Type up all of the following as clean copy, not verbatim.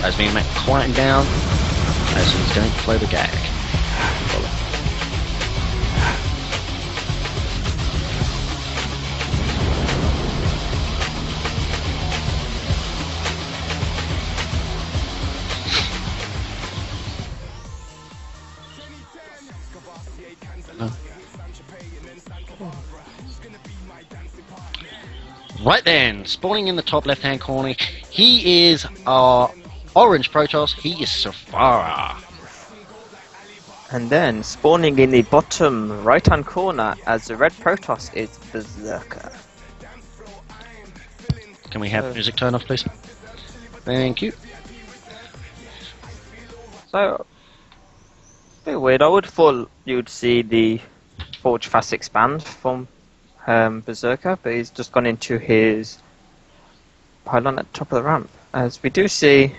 As being quietened down as he's going to play the gag. Right then, spawning in the top left-hand corner, he is our orange Protoss, he is Suvara. And then, spawning in the bottom right-hand corner as the red Protoss is Berserker. Can we have music turn off, please? Thank you. So, a bit weird. I would have thought you would see the Forge Fast expand from Berserker, but he's just gone into his pylon at the top of the ramp. As we do see...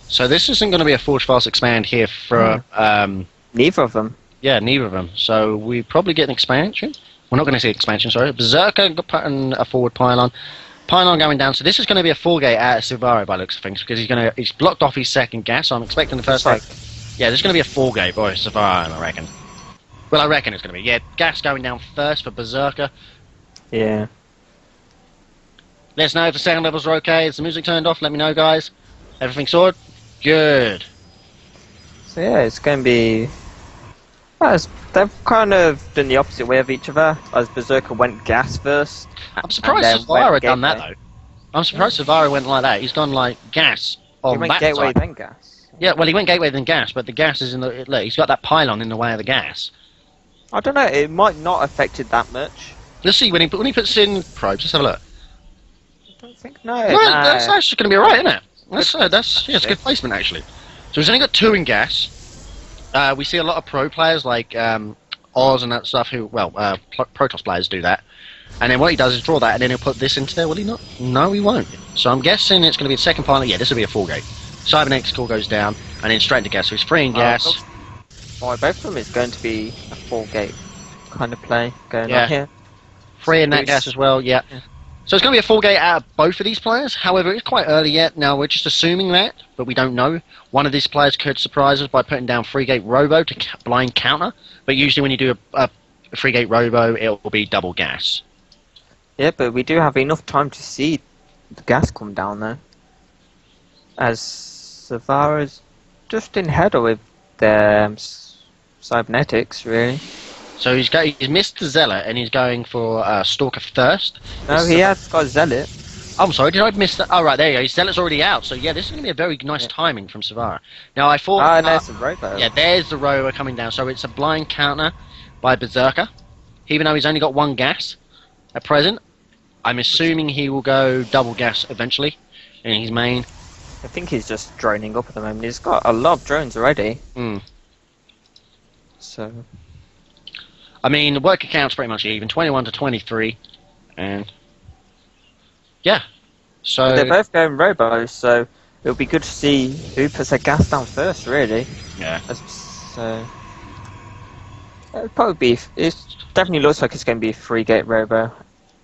So this isn't going to be a Forge Fast expand here for... neither of them. Yeah, neither of them. So we probably get an expansion. We're not going to see expansion, sorry. Berserker putting a forward pylon. Pylon going down. So this is going to be a 4-gate out of Suvara by looks of things, because he's blocked off his second gas, so I'm expecting the first... Yeah, there's going to be a 4-gate by Suvara, I reckon. Well, I reckon it's going to be. Yeah, gas going down first for Berserker. Yeah. Let us know if the sound levels are okay. Is the music turned off? Let me know, guys. Everything sorted? Good. So yeah, it's going to be... Well, they've kind of done the opposite way of each other, as Berserker went gas first. I'm surprised Suvara had done that, though. I'm surprised Suvara went like that. He's gone like gas on he went gateway then gas. Yeah, well, he went gateway then gas, but the gas is in the... Look, he's got that pylon in the way of the gas. I don't know, it might not have affected that much. Let's see, when he puts in probes, let's have a look. I don't think, no. That's actually going to be alright, isn't it? It's a good placement, actually. So he's only got 2 in gas. We see a lot of pro players like Oz and that stuff who, well, Protoss players do that. And then what he does is draw that, and then he'll put this into there. Will he not? No, he won't. So I'm guessing it's going to be a second pylon. Yeah, this will be a 4-gate. Cybernetic core goes down, and then straight into gas. So he's 3 in gas. Both of them is going to be a 4-gate kind of play going on here. 3 in that gas as well, yeah. So it's going to be a 4-gate out of both of these players. However, it's quite early yet. Now, we're just assuming that, but we don't know. One of these players could surprise us by putting down 3-gate robo to blind counter. But usually when you do a 3-gate robo, it will be double gas. Yeah, but we do have enough time to see the gas come down there. As Suvara's just in header with the cybernetics, really. So he's missed the Zealot and he's going for Stalker Thirst. No, he has got Zealot. Oh, I'm sorry, did I miss that? Oh, right, there you go. His Zealot's already out. So, yeah, this is going to be a very nice timing from Suvara. Now, I thought... Ah, there's the robo. Yeah, there's the robo coming down. So it's a blind counter by Berserker. Even though he's only got 1 gas at present, I'm assuming he will go double gas eventually in his main. I think he's just droning up at the moment. He's got a lot of drones already. So... I mean, the worker count's pretty much even, 21 to 23, and yeah, so... But they're both going robo, so it'll be good to see who puts their gas down first, really. Yeah. So... It'll probably be... It definitely looks like it's going to be a 3-gate robo.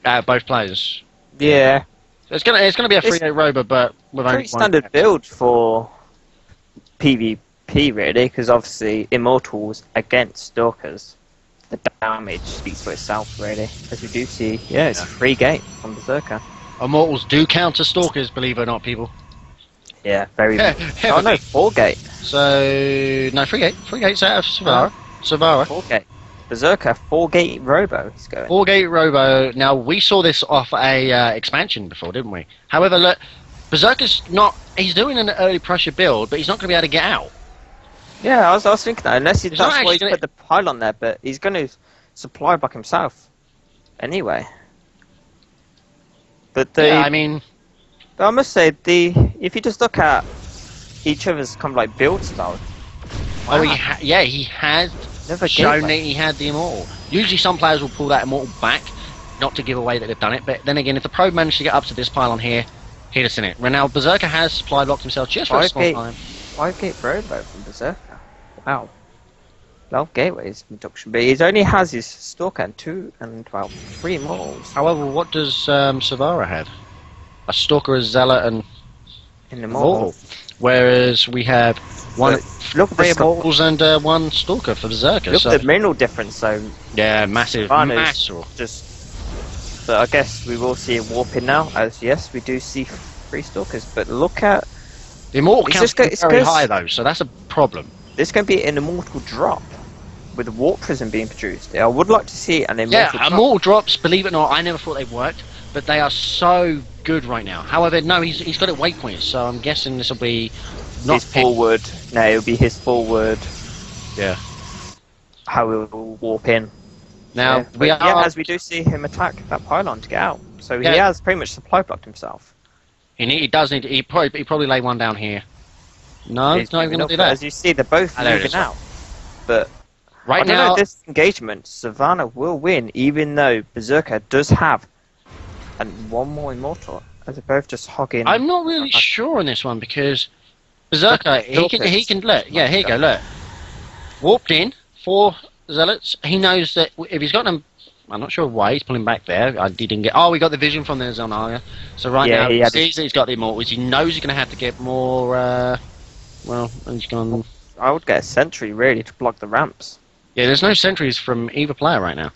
Both players? Yeah. So it's gonna be a 3-gate robo, but with only pretty standard build for PvP, really, because obviously Immortals against Stalkers. The damage speaks for itself, really. As we do see, yeah, it's a 3-gate from Berserker. Immortals do counter Stalkers, believe it or not, people. Yeah, very much. Oh no, 4-gate. So, no, 3-gate. 3-gate's out of Suvara. Suvara. 4-gate. Berserker, 4-gate robo is going. 4-gate robo. Now, we saw this off a expansion before, didn't we? However, look, Berserker's not... He's doing an early pressure build, but he's not going to be able to get out. Yeah, I was thinking that, unless that's why he's gonna... put the pylon there, but he's going to supply back himself anyway. But yeah, I mean... But I must say, if you just look at each other's kind of like build style... Wow. Oh, he has shown that he had the Immortal. Usually some players will pull that Immortal back, not to give away that they've done it, but then again, if the probe managed to get up to this pylon here, he'd have seen it. Now, Berserker has supply blocked himself just for a small time. 5-gate robo from Berserker. Wow. 12 gateways induction, but he only has his Stalker and 3 Immortals. However, what does Suvara have? A Stalker, a Zealot, and... In Immortal. Whereas we have one Look at three the Immortals and one Stalker for Berserker. Look So, at the mineral difference, though. yeah, massive, Savannah's massive. Just. But I guess we will see a warping now, as yes, we do see 3 Stalkers. But look at The Immortal It's count just is go- very it's high though, so that's a problem. this going to be an Immortal drop with a Warp Prism being produced. I would like to see an Immortal Yeah, drop. Immortal drops, believe it or not, I never thought they worked, but they are so good right now. However, no, he's got it waypoints, so I'm guessing this will be not His forward. No, it'll be his forward. Yeah. How he'll warp in. Now Yeah, we but are. yeah, as we do see him attack that pylon to get out. So he Yeah. has pretty much supply blocked himself. He does need to. He probably lay one down here. No, He's he's not even moving going up, to do but that. As you see, they're both Ah, there it moving is. out. But I Right don't now, know, this engagement, Savannah will win, even though Berserker does have one more Immortal. As they're both just hogging. I'm not really sure on this one because Berserker, he can look. Yeah, here you go. Look, warped in 4 zealots. He knows that if he's got them. I'm not sure why he's pulling back there. He didn't get. Oh, we got the vision from the Zonaria. So right Yeah, now he he had sees that he's got the Immortals. He knows he's going to have to get more. Well, he's gone. I would get a sentry really to block the ramps. Yeah, there's no sentries from either player right now.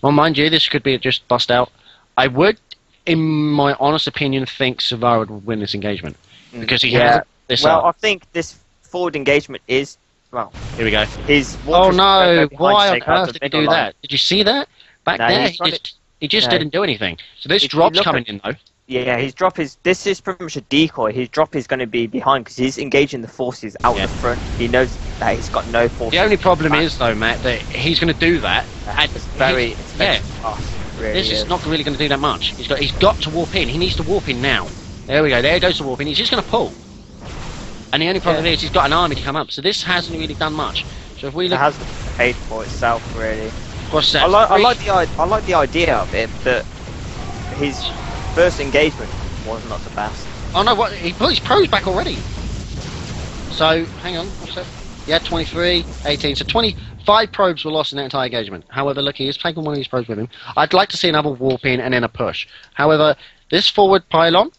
Well, mind you, this could be just bust out. I would, in my honest opinion, think Suvara would win this engagement because he has this Well, I up. think this forward engagement is Here we go. his. Oh no! Why on take out earth the did he do middle line. that? Did you see that? Back No, there, he's trying he just no. didn't do anything. So this If you drop's look coming in though. Yeah, his drop is. This is pretty much a decoy. His drop is going to be behind because he's engaging the forces out Yeah. the front. He knows that he's got no forces. The only problem back. is though, Matt, that he's going to do that. And It's very. he- It's yeah. fast, really This is not really going to do that much. He's got to warp in. He needs to warp in now. There we go. There goes the warp in. He's just going to pull. And the only problem is he's got an army to come up. So this hasn't really done much. So if we It look, has paid for itself, really. what's that? I like the idea of it, but his first engagement was not the best. Oh no! What he put his pros back already. So hang on. What's that? Yeah, 23, 18. So 25 probes were lost in that entire engagement. However, look, he has taken one of these probes with him. I'd like to see another warp in and then a push. However, this forward pylon.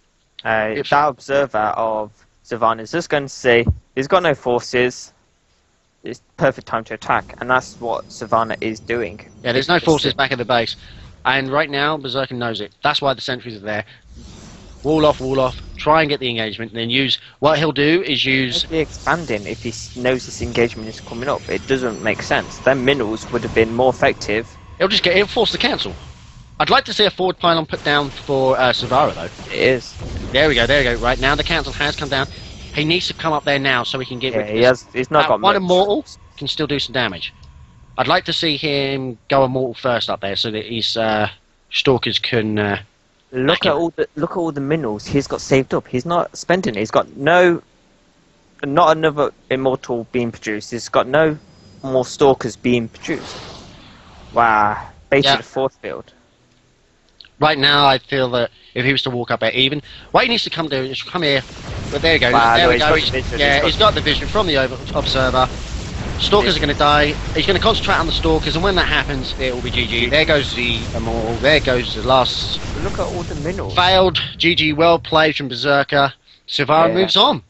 That observer of Savannah is just going to say he's got no forces. It's perfect time to attack, and that's what Savannah is doing. Yeah, there's no forces back at the base. And right now, Berserker knows it. That's why the sentries are there. Wall off, try and get the engagement, and then use... What he'll do is use... Maybe expanding if he knows this engagement is coming up. It doesn't make sense. Then minerals would have been more effective. He'll force the cancel. I'd like to see a forward pylon put down for Suvara, though. It is. There we go. Right now, the cancel has come down. He needs to come up there now so he can get rid of this. He's not got one much. Immortal can still do some damage. I'd like to see him go Immortal first up there so that his Stalkers can... Look at all the minerals he's got saved up. He's not spending it. He's got not another Immortal being produced. He's got no more Stalkers being produced. Wow. Basically the fourth field. Right now, I feel that if he was to walk up there even, what he needs to come do is come here. But there you go. Wow, there no, we go. he's got the vision, Yeah, he's got the vision from the observer. Stalkers are going to die. He's going to concentrate on the Stalkers, and when that happens, it will be GG. There goes the Immortal. There goes the last Look at all the minerals. failed. GG, well played from Berserker. Suvara moves on.